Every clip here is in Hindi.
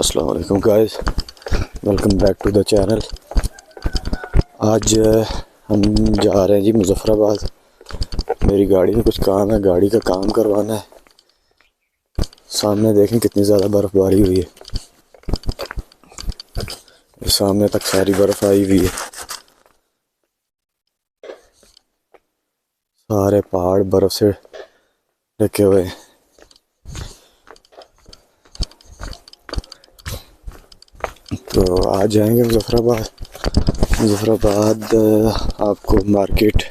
अस्सलाम वालेकुम guys, welcome back to the channel. आज हम जा रहे हैं जी मुज़फ़्फ़राबाद। मेरी गाड़ी में कुछ काम है, गाड़ी का काम करवाना है। सामने देखें कितनी ज़्यादा बर्फ़बारी हुई है, सामने तक सारी बर्फ़ आई हुई है, सारे पहाड़ बर्फ़ से ढके हुए हैं। तो आज जाएंगे मुज़फ़्फ़राबाद। आपको मार्केट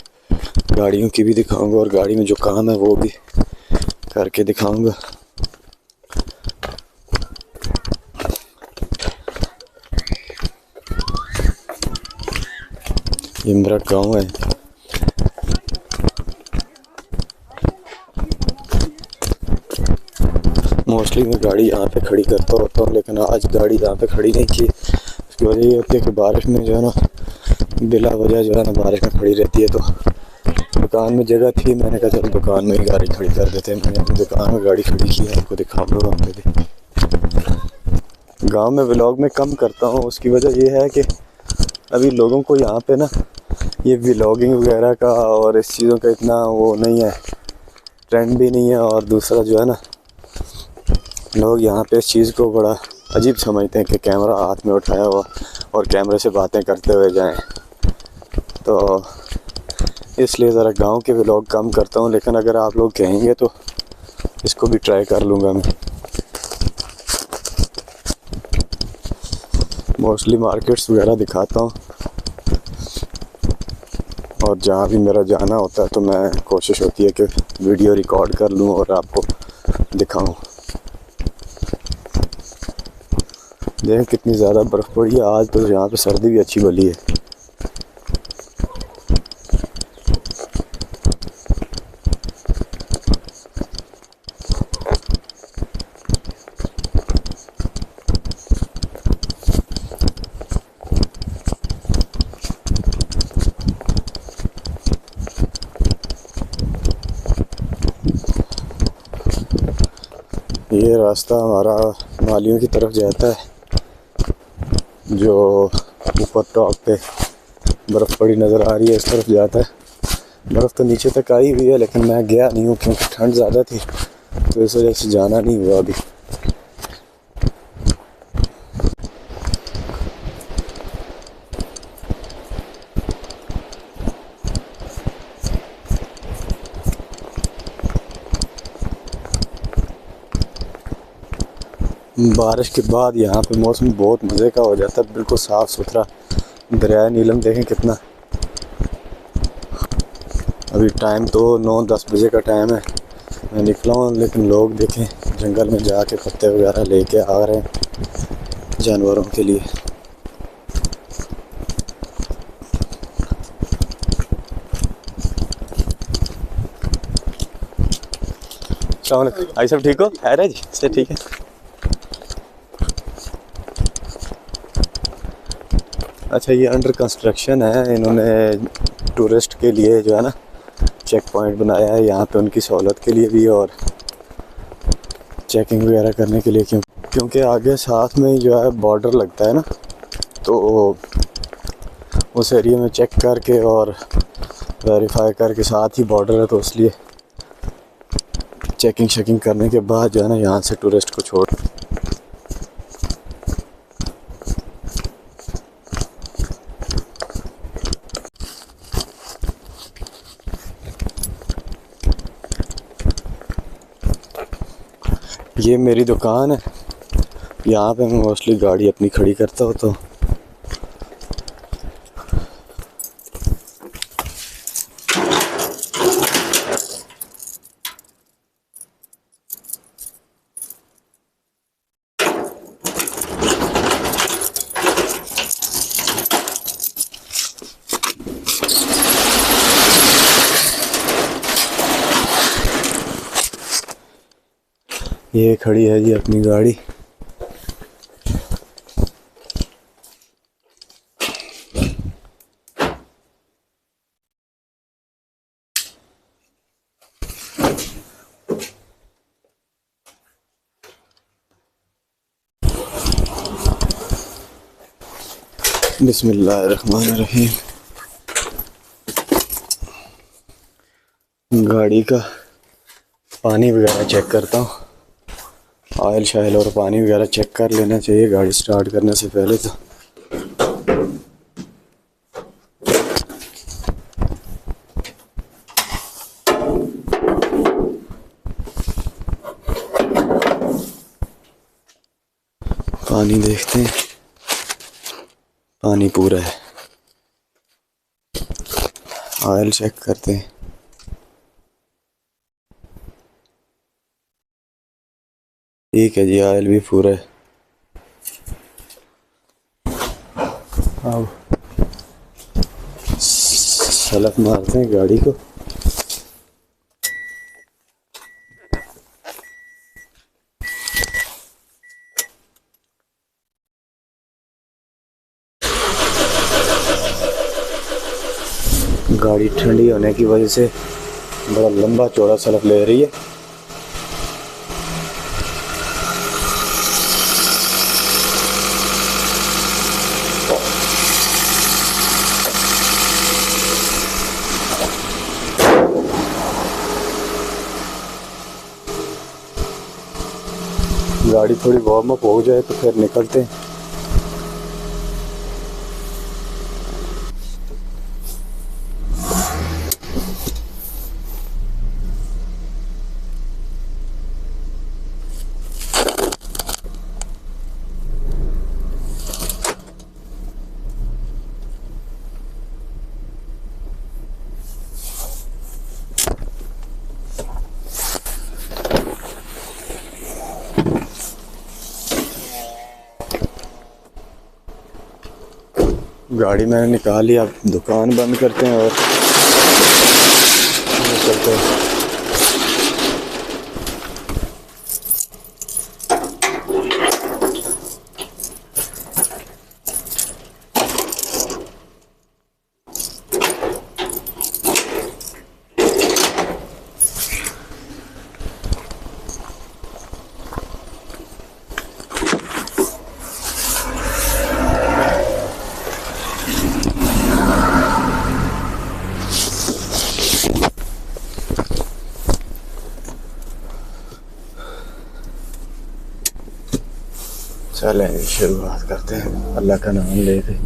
गाड़ियों की भी दिखाऊंगा और गाड़ी में जो काम है वो भी करके दिखाऊंगा। ये मेरा गाँव है। मोस्टली मैं गाड़ी यहाँ पे खड़ी करता होता हूँ, लेकिन आज गाड़ी यहाँ पे खड़ी नहीं की। उसकी वजह ये होती है कि बारिश में जो है ना, बिला वजह जो है ना बारिश में खड़ी रहती है। तो दुकान में जगह थी, मैंने कहा चलो दुकान में ही गाड़ी खड़ी कर देते हैं। मैंने अपनी दुकान में गाड़ी खड़ी की है, आपको दिखाऊंगा वहाँ पे भी। गांव में व्लॉग में कम करता हूँ, उसकी वजह ये है कि अभी लोगों को यहाँ पे ना ये व्लॉगिंग वगैरह का और इस चीज़ों का इतना वो नहीं है, ट्रेंड भी नहीं है। और दूसरा जो है ना, लोग यहाँ पे इस चीज़ को बड़ा अजीब समझते हैं कि कैमरा हाथ में उठाया हुआ और कैमरे से बातें करते हुए जाएं। तो इसलिए ज़रा गांव के व्लॉग कम करता हूँ, लेकिन अगर आप लोग कहेंगे तो इसको भी ट्राई कर लूँगा मैं। मोस्टली मार्केट्स वगैरह दिखाता हूँ, और जहाँ भी मेरा जाना होता है तो मैं कोशिश होती है कि वीडियो रिकॉर्ड कर लूँ और आपको दिखाऊँ। देखें कितनी ज़्यादा बर्फ़ पड़ी है आज, तो यहाँ पे सर्दी भी अच्छी भली है। ये रास्ता हमारा मालियों की तरफ जाता है, जो ऊपर टॉप पे बर्फ़ पड़ी नज़र आ रही है, इस तरफ जाता है। बर्फ़ तो नीचे तक आई हुई है, लेकिन मैं गया नहीं हूँ क्योंकि ठंड ज़्यादा थी, तो इस वजह से जाना नहीं हुआ अभी। बारिश के बाद यहाँ पे मौसम बहुत मज़े का हो जाता है, बिल्कुल साफ़ सुथरा। दरिया नीलम देखें कितना। अभी टाइम तो 9-10 बजे का टाइम है, मैं निकला हूँ, लेकिन लोग देखें जंगल में जाके पत्ते वगैरह लेके आ रहे हैं जानवरों के लिए। आई सब ठीक हो? है जी से ठीक है। अच्छा, ये अंडर कंस्ट्रक्शन है। इन्होंने टूरिस्ट के लिए जो है ना चेक पॉइंट बनाया है यहाँ पे, उनकी सहूलत के लिए भी और चेकिंग वगैरह करने के लिए। क्योंकि आगे साथ में ही जो है बॉर्डर लगता है ना, तो उस एरिया में चेक करके और वेरीफाई करके साथ ही बॉर्डर है, तो इसलिए चेकिंग शेकिंग करने के बाद जो है ना यहाँ से टूरिस्ट को छोड़। ये मेरी दुकान है, यहाँ पे मैं मोस्टली गाड़ी अपनी खड़ी करता होता हूँ। ये खड़ी है जी अपनी गाड़ी। बिस्मिल्लाहिर्रहमानिर्रहीम। गाड़ी का पानी वगैरह चेक करता हूँ। ऑयल शायल और पानी वगैरह चेक कर लेना चाहिए गाड़ी स्टार्ट करने से पहले। तो पानी देखते हैं, पानी पूरा है। ऑयल चेक करते हैं। ठीक है जी, ऑयल भी पूरा है। अब सलफ मारते हैं गाड़ी को। गाड़ी ठंडी होने की वजह से बड़ा लंबा चौड़ा सलफ ले रही है। गाड़ी थोड़ी वार्म अप हो जाए तो फिर निकलते हैं। गाड़ी मैंने निकाल ली। अब दुकान बंद करते हैं और चलते हैं। चलें शुरुआत करते हैं अल्लाह का नाम लेके।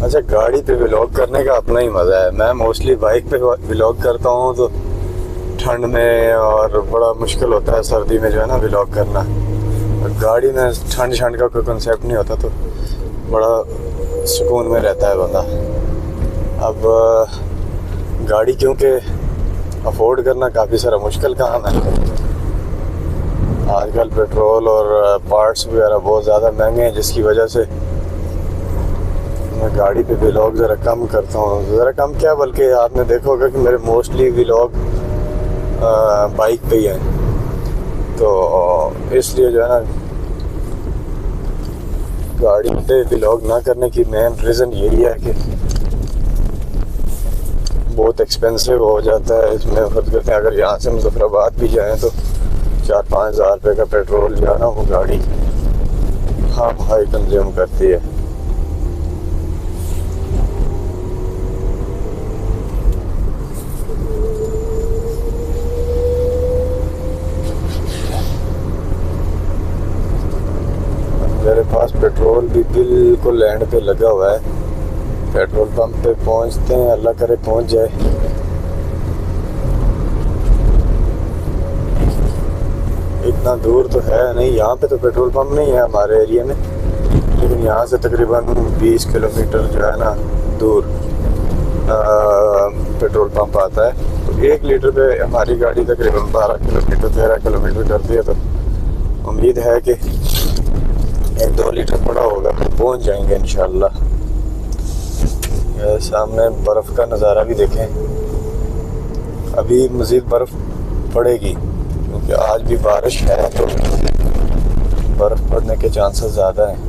अच्छा, गाड़ी पे व्लॉग करने का अपना ही मज़ा है। मैं मोस्टली बाइक पे व्लॉग करता हूँ तो ठंड में, और बड़ा मुश्किल होता है सर्दी में जो है ना व्लॉग करना। गाड़ी में ठंड का कोई कंसेप्ट नहीं होता तो बड़ा सुकून में रहता है बंदा। अब गाड़ी क्योंकि अफोर्ड करना काफ़ी सारा मुश्किल काम है। आजकल पेट्रोल और पार्ट्स वगैरह बहुत ज़्यादा महंगे हैं, जिसकी वजह से मैं गाड़ी पे व्लॉग ज़रा कम करता हूँ। ज़रा कम क्या, बल्कि आपने देखा होगा कि मेरे मोस्टली व्लॉग बाइक पे ही हैं। तो इसलिए जो है ना गाड़ी पे व्लॉग ना करने की मेन रीज़न यही है कि बहुत एक्सपेंसिव हो जाता है। इसमें खुद कहते हैं अगर यहाँ से मुजफ्फराबाद भी जाएँ तो 4-5 हज़ार रुपये का पेट्रोल जो है ना वो गाड़ी हाई कंज्यूम करती है। मेरे पास पेट्रोल भी बिल्कुल लैंड पे लगा हुआ है। पेट्रोल पंप पे पहुंचते हैं, अल्लाह करे पहुंच जाए। इतना दूर तो है नहीं, यहाँ पे तो पेट्रोल पंप नहीं है हमारे एरिया में, लेकिन यहाँ से तकरीबन 20 किलोमीटर जो है ना दूर पेट्रोल पंप आता है। तो 1 लीटर पे हमारी गाड़ी तकरीबन 12 किलोमीटर 13 किलोमीटर करती है। तो उम्मीद है कि 1-2 लीटर पड़ा होगा, पहुंच जाएंगे इंशाल्लाह। सामने बर्फ़ का नज़ारा भी देखें। अभी मज़ीद बर्फ़ पड़ेगी क्योंकि आज भी बारिश है, तो बर्फ़ पड़ने के चांसेस ज़्यादा हैं।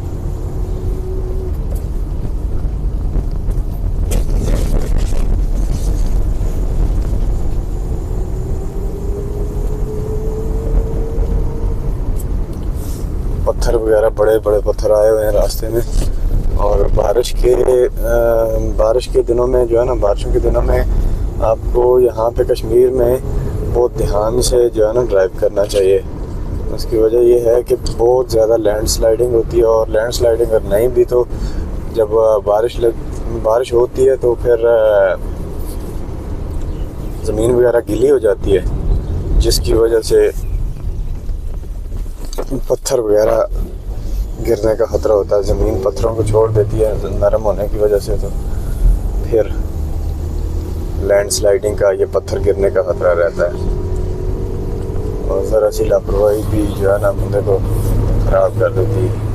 पत्थर वगैरह, बड़े बड़े पत्थर आए हुए हैं रास्ते में। और बारिश के दिनों में जो है ना, बारिशों के दिनों में आपको यहाँ पे कश्मीर में बहुत ध्यान से जो है ना ड्राइव करना चाहिए। उसकी वजह ये है कि बहुत ज़्यादा लैंडस्लाइडिंग होती है, और लैंडस्लाइडिंग अगर नहीं भी तो जब बारिश होती है तो फिर ज़मीन वगैरह गीली हो जाती है, जिसकी वजह से पत्थर वगैरह गिरने का ख़तरा होता है। ज़मीन पत्थरों को छोड़ देती है नरम होने की वजह से, तो फिर लैंडस्लाइडिंग का, ये पत्थर गिरने का ख़तरा रहता है। और ज़रा सी लापरवाही भी जो है ना बंदे को ख़राब कर देती है।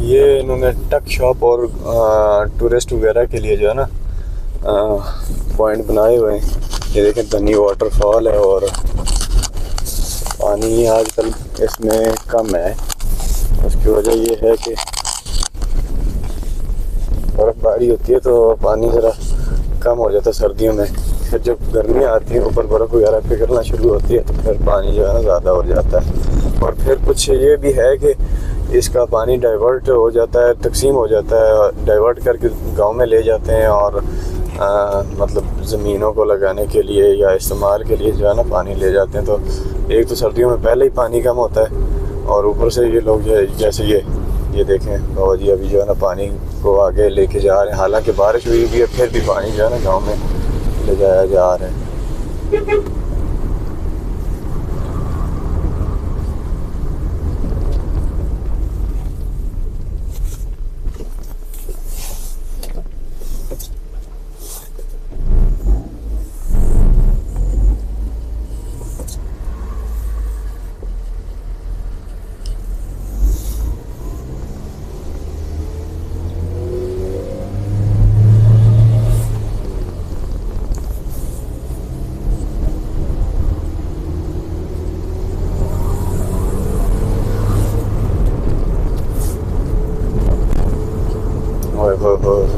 ये इन्होंने टक शॉप और टूरिस्ट वगैरह के लिए जो है ना पॉइंट बनाए हुए हैं। ये देखें, धनी वाटरफॉल है और पानी आजकल इसमें कम है। उसकी वजह ये है कि बर्फ़बारी होती है तो पानी ज़रा कम हो जाता है सर्दियों में। फिर जब गर्मी आती है, ऊपर बर्फ़ वगैरह पिघलना शुरू होती है, तो फिर पानी जो है ना ज़्यादा हो जाता है। और फिर कुछ ये भी है कि इसका पानी डाइवर्ट हो जाता है, तकसीम हो जाता है, डाइवर्ट करके गांव में ले जाते हैं और मतलब ज़मीनों को लगाने के लिए या इस्तेमाल के लिए जो है ना पानी ले जाते हैं। तो एक तो सर्दियों में पहले ही पानी कम होता है, और ऊपर से ये लोग जैसे ये देखें बाबा जी अभी जो है ना पानी को आगे लेके जा रहे हैं। हालांकि बारिश हुई भी है, फिर भी पानी जो है ना गाँव में ले जाया जा रहा है।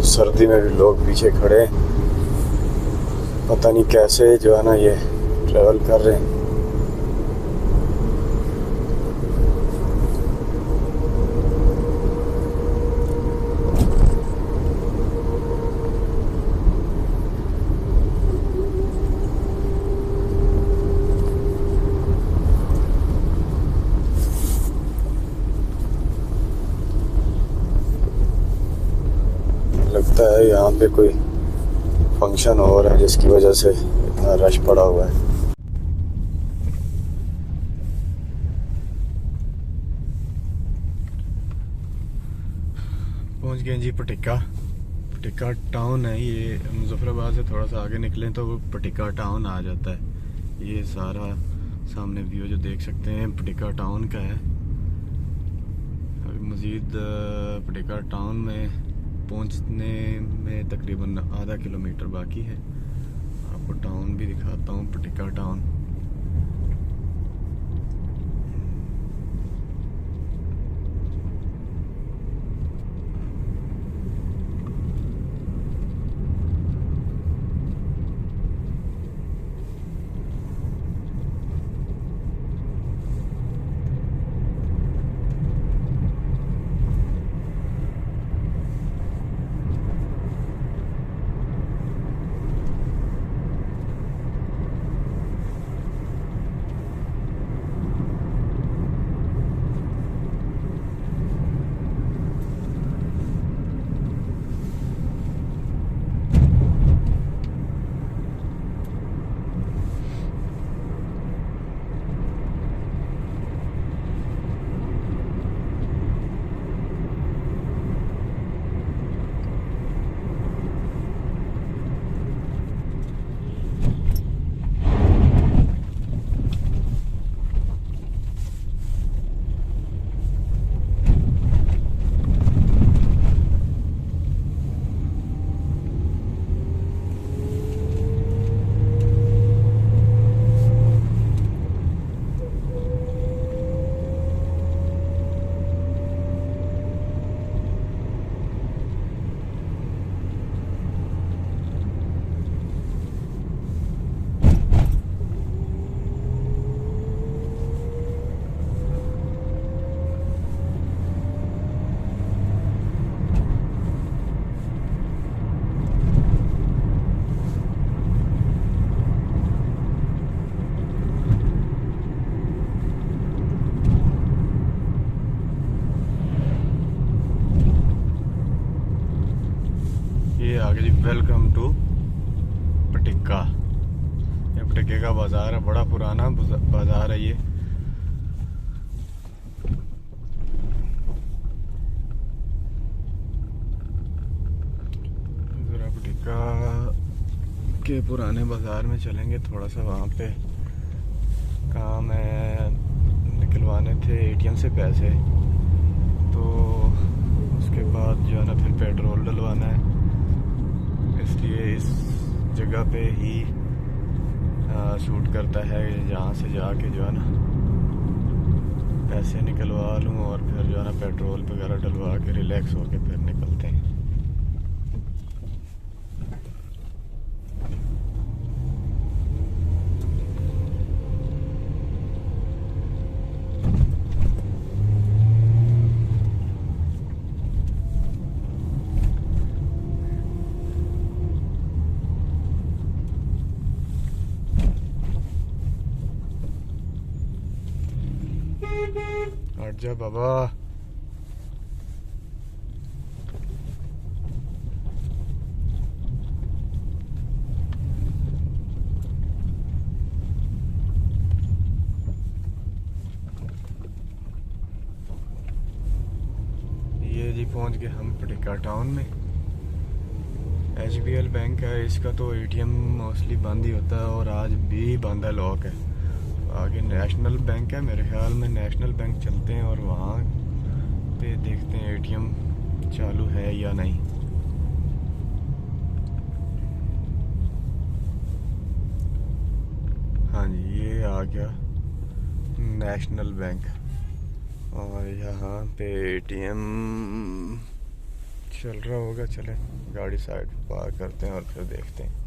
सर्दी में भी लोग पीछे खड़े हैं, पता नहीं कैसे जो है ना ये ट्रैवल कर रहे हैं। लगता है यहाँ पे कोई फंक्शन हो रहा है जिसकी वजह से इतना रश पड़ा हुआ है। पहुँच गए जी पटिक्का टाउन है। ये मुजफ्फराबाद से थोड़ा सा आगे निकलें तो पटिक्का टाउन आ जाता है। ये सारा सामने व्यू जो देख सकते हैं पटिक्का टाउन का है। अभी मज़ीद पटिक्का टाउन में पहुंचने में तकरीबन आधा किलोमीटर बाकी है। आपको टाउन भी दिखाता हूँ, पटिक्का टाउन। आ गए जी। Welcome to पटिक्का। ये पटिक्के का बाज़ार है, बड़ा पुराना बाज़ार है ये। ज़रा पटिक्का के पुराने बाज़ार में चलेंगे, थोड़ा सा वहाँ पे काम है, निकलवाने थे एटीएम से पैसे, तो उसके बाद जो है ना फिर पेट्रोल डलवाना है, इसलिए इस जगह पे ही शूट करता है जहाँ से जाके जो है ना पैसे निकलवा लूँ और फिर जो है ना पेट्रोल वगैरह डलवा के रिलैक्स होके फिर निकलते हैं। हट जा बाबा। ये जी पहुंच गए हम पटिक्का टाउन में। HBL बैंक है, इसका तो एटीएम मोस्टली बंद ही होता है और आज भी बंद है, लॉक है। आगे नेशनल बैंक है, मेरे ख्याल में नेशनल बैंक चलते हैं और वहाँ पे देखते हैं एटीएम चालू है या नहीं। हाँ जी, ये आ गया नेशनल बैंक और यहाँ पे एटीएम चल रहा होगा। चले गाड़ी साइड पार करते हैं और फिर देखते हैं।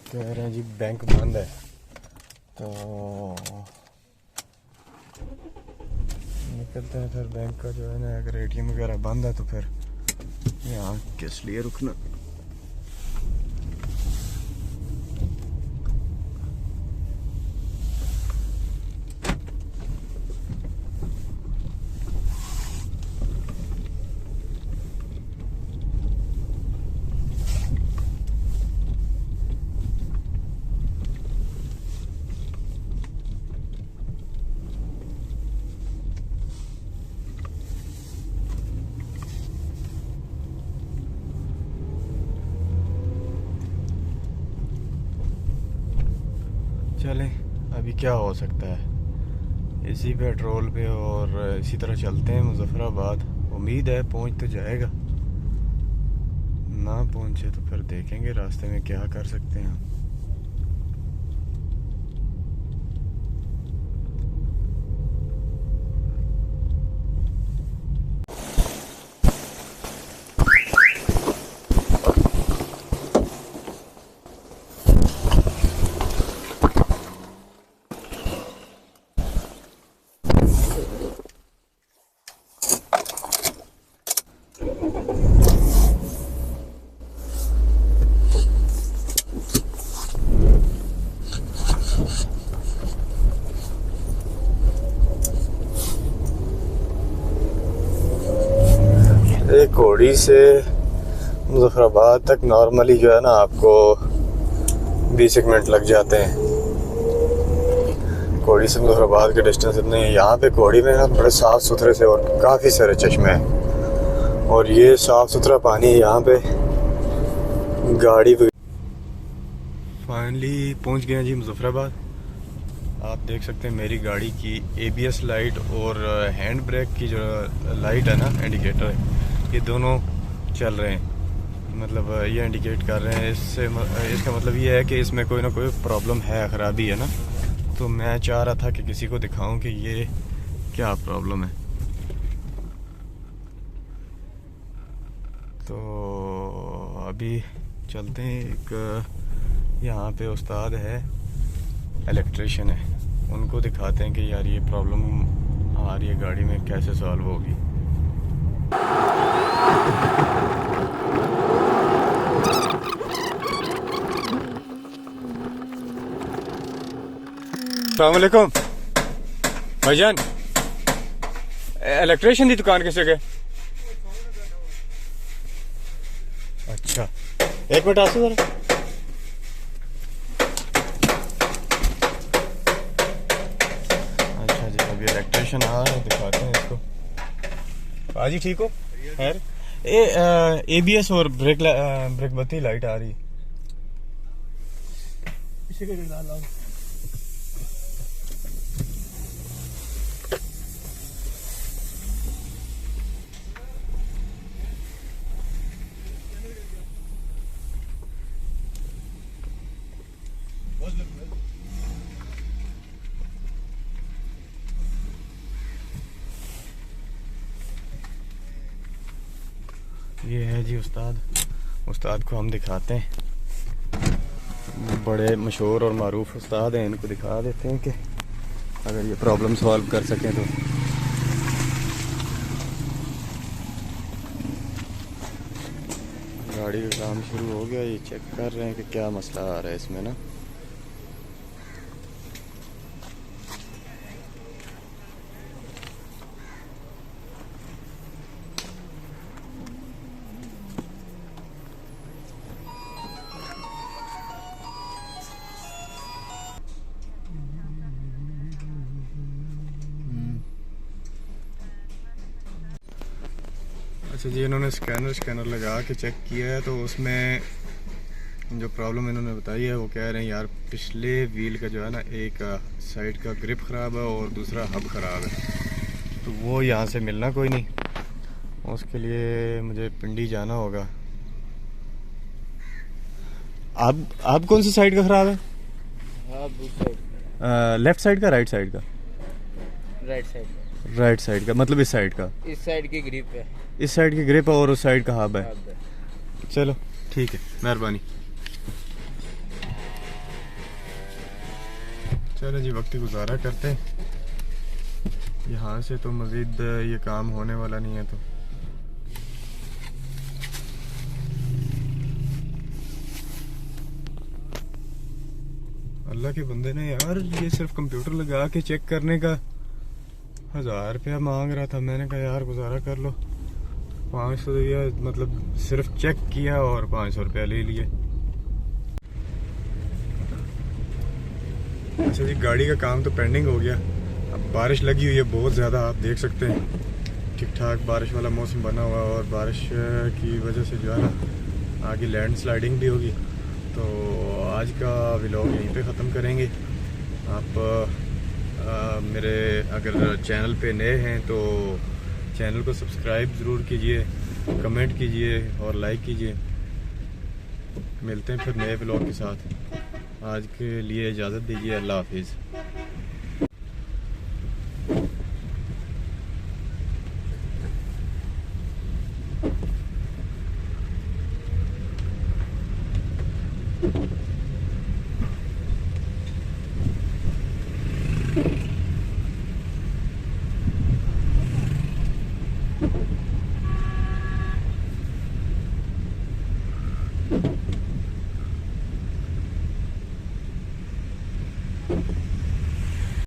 कह रहे हैं जी बैंक बंद है, तो निकलते हैं फिर बैंक का जो है ना। अगर एटीएम वगैरह बंद है तो फिर यहाँ किस लिए रुकना। चलें, अभी क्या हो सकता है, इसी पेट्रोल पे और इसी तरह चलते हैं मुजफ्फराबाद। उम्मीद है पहुंच तो जाएगा, ना पहुंचे तो फिर देखेंगे रास्ते में क्या कर सकते हैं। कोड़ी से मुजफ्फराबाद तक नॉर्मली जो है ना आपको 20 मिनट लग जाते हैं। कोड़ी से मुजफ्फराबाद के डिस्टेंस इतने हैं। यहाँ पे कोड़ी में ना बड़े साफ़ सुथरे से और काफ़ी सारे चश्मे हैं और ये साफ़ सुथरा पानी यहाँ पे गाड़ी। फाइनली पहुँच गए हैं जी मुजफ्फराबाद। आप देख सकते हैं मेरी गाड़ी की ABS लाइट और हैंड ब्रेक की जो लाइट है ना, इंडिकेटर है, ये दोनों चल रहे हैं। मतलब ये इंडिकेट कर रहे हैं। इसका मतलब ये है कि इसमें कोई ना कोई प्रॉब्लम है, ख़राबी है ना। तो मैं चाह रहा था कि किसी को दिखाऊं कि ये क्या प्रॉब्लम है। तो अभी चलते हैं, एक यहाँ पे उस्ताद है, इलेक्ट्रिशियन है, उनको दिखाते हैं कि यार ये प्रॉब्लम आ रही है गाड़ी में, कैसे सॉल्व होगी। अस्सलाम वालेकुम भाईजान, इलेक्ट्रिशियन की दुकान किस जगह? अच्छा, एक मिनट आसो जरा। अच्छा जी, अभी इलेक्ट्रिशियन आ रहे हैं, दिखाते हैं इसको। हाजी ठीक हो? खैर, ABS और ब्रेक बत्ती लाइट आ रही है। ये है जी उस्ताद को हम दिखाते हैं, बड़े मशहूर और मारूफ उस्ताद हैं, इनको दिखा देते हैं कि अगर ये प्रॉब्लम सॉल्व कर सकें तो। गाड़ी का काम शुरू हो गया, ये चेक कर रहे हैं कि क्या मसला आ रहा है इसमें ना। अच्छा जी, इन्होंने स्कैनर लगा के चेक किया है, तो उसमें जो प्रॉब्लम इन्होंने बताई है वो कह रहे हैं यार पिछले व्हील का जो है ना, एक साइड का ग्रिप ख़राब है और दूसरा हब ख़राब है, तो वो यहाँ से मिलना कोई नहीं, उसके लिए मुझे पिंडी जाना होगा। आप कौन सी साइड का ख़राब है? लेफ्ट साइड का, राइट साइड का? राइट साइड का। राइट साइड का मतलब इस साइड का? इस साइड की ग्रिप है। इस साइड की ग्रिप है और उस साइड का हब है। चलो ठीक है, मेहरबानी। चलो जी, वक्त गुजारा करते हैं, यहाँ से तो मज़ीद ये काम होने वाला नहीं है। तो अल्लाह के बंदे ने यार, ये सिर्फ कंप्यूटर लगा के चेक करने का 1000 रुपया मांग रहा था। मैंने कहा यार गुजारा कर लो, 500 दिया, मतलब सिर्फ चेक किया और 500 रुपया ले लिए। अच्छा जी, गाड़ी का काम तो पेंडिंग हो गया। अब बारिश लगी हुई है बहुत ज़्यादा, आप देख सकते हैं, ठीक ठाक बारिश वाला मौसम बना हुआ है, और बारिश की वजह से जो है ना आगे लैंड स्लाइडिंग भी होगी। तो आज का व्लॉग यहीं पे ख़त्म करेंगे। आप मेरे अगर चैनल पे नए हैं तो चैनल को सब्सक्राइब ज़रूर कीजिए, कमेंट कीजिए और लाइक कीजिए। मिलते हैं फिर नए व्लॉग के साथ। आज के लिए इजाज़त दीजिए, अल्लाह हाफिज़।